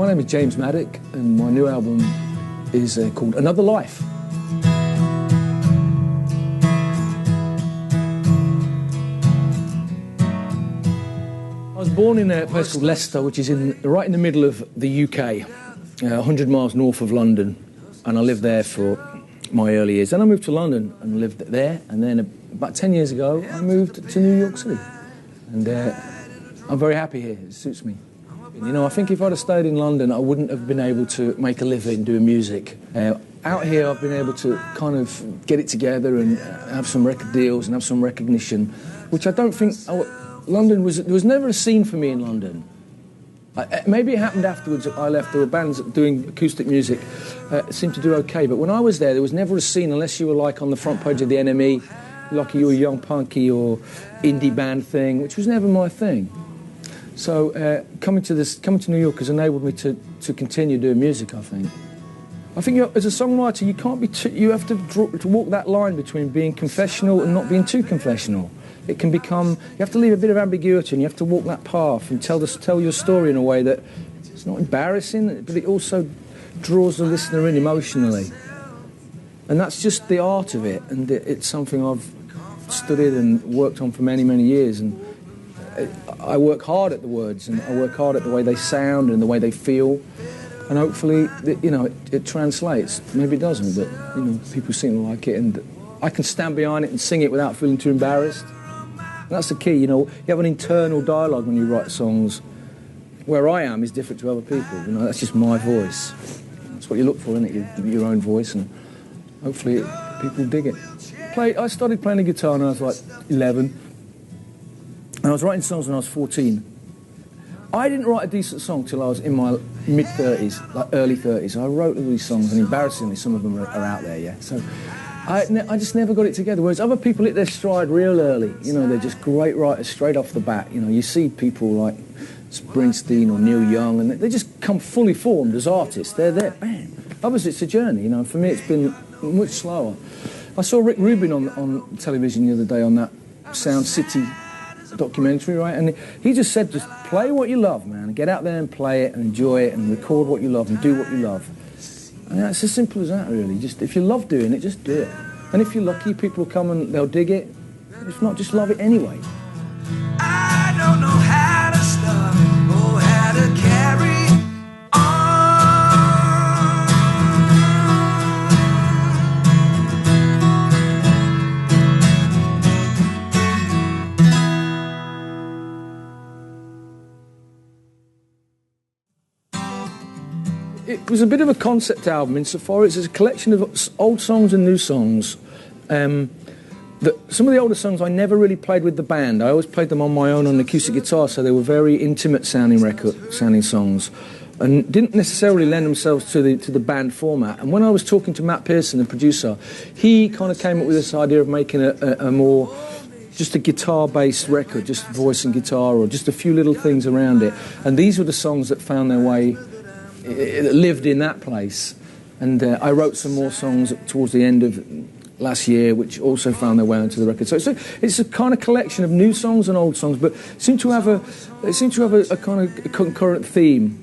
My name is James Maddock, and my new album is called Another Life. I was born in a place called Leicester, which is right in the middle of the UK, 100 miles north of London, and I lived there for my early years. Then I moved to London and lived there, and then about 10 years ago I moved to New York City, and I'm very happy here. It suits me. You know, I think if I'd have stayed in London, I wouldn't have been able to make a living doing music. Out here, I've been able to kind of get it together and have some record deals and have some recognition, which I don't think... London there was never a scene for me in London. Maybe it happened afterwards. I left. There were bands doing acoustic music, seemed to do okay. But when I was there was never a scene unless you were like on the front page of the NME, like you were a young punky or indie band thing, which was never my thing. So coming to New York has enabled me to continue doing music. I think as a songwriter, you can't be you have to walk that line between being confessional and not being too confessional. It can become, you have to leave a bit of ambiguity, and you have to walk that path and tell your story in a way that it's not embarrassing, but it also draws the listener in emotionally. And that's just the art of it, and it's something I've studied and worked on for many, many years. And I work hard at the words, and I work hard at the way they sound and the way they feel. And hopefully, it translates. Maybe it doesn't, but people seem to like it, and I can stand behind it and sing it without feeling too embarrassed. And that's the key, you have an internal dialogue when you write songs. Where I am is different to other people, that's just my voice. That's what you look for, isn't it? Your own voice, and hopefully people dig it. I started playing the guitar when I was like 11, and I was writing songs when I was 14. I didn't write a decent song till I was in my mid-30s, like early 30s. I wrote all these songs, and embarrassingly, some of them are out there, yeah. So I just never got it together, whereas other people hit their stride real early. They're just great writers straight off the bat. You see people like Springsteen or Neil Young, and they just come fully formed as artists. They're there, bam. Others, it's a journey, For me, it's been much slower. I saw Rick Rubin on television the other day on that Sound City documentary, right? And he just said, just play what you love, man. Get out there and play it and enjoy it and record what you love and do what you love. And it's as simple as that, really. Just if you love doing it, just do it. And if you're lucky, people will come and they'll dig it. If not, just love it anyway. I don't know how to stop or how to carry It was a bit of a concept album insofar as it's a collection of old songs and new songs. Some of the older songs I never really played with the band. I always played them on my own on acoustic guitar, so they were very intimate sounding songs, and didn't necessarily lend themselves to the band format. And when I was talking to Matt Pearson, the producer, he kind of came up with this idea of making a more just a guitar-based record, just voice and guitar, or just a few little things around it. And these were the songs that found their way. It lived in that place, and I wrote some more songs towards the end of last year, which also found their way onto the record. So it's a kind of collection of new songs and old songs, but they seem to have a kind of concurrent theme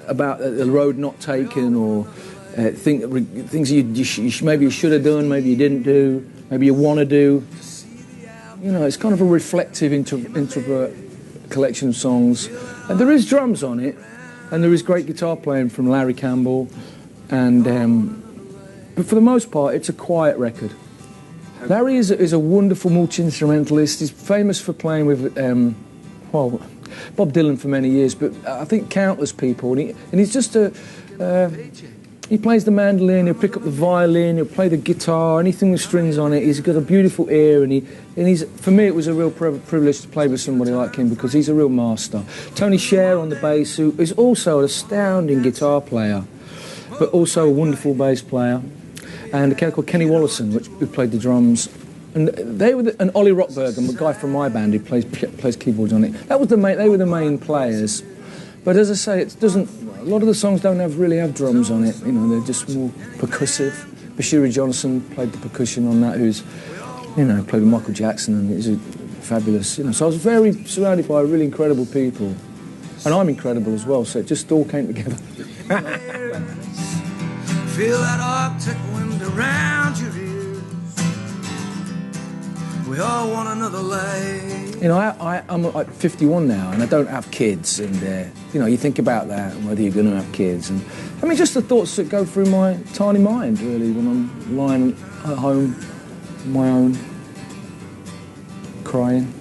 about the road not taken, or things maybe you should have done, maybe you didn't do, maybe you want to do. It's kind of a reflective introvert collection of songs, and there is drums on it. And there is great guitar playing from Larry Campbell, and but for the most part, it's a quiet record. Larry is a wonderful multi-instrumentalist. He's famous for playing with, Bob Dylan for many years, but I think countless people. And he's just he plays the mandolin, he'll pick up the violin, he'll play the guitar, anything with strings on it. He's got a beautiful ear, and he's, for me, it was a real privilege to play with somebody like him, because he's a real master. Tony Scher on the bass, who is also an astounding guitar player, but also a wonderful bass player, and a guy called Kenny Wollesen, who played the drums. And they were and Ollie Rockberg, a guy from my band who plays keyboards on it. They were the main players. But as I say, it doesn't. A lot of the songs don't really have drums on it. They're just more percussive. Bashiri Johnson played the percussion on that, who's, played with Michael Jackson, and he's fabulous. So I was very surrounded by really incredible people. And I'm incredible as well, so it just all came together. Feel that Arctic wind around your ears. We all want another life. You know, I'm like 51 now, and I don't have kids, and you know, you think about that and whether you're going to have kids, and I mean, just the thoughts that go through my tiny mind, really, when I'm lying at home on my own, crying.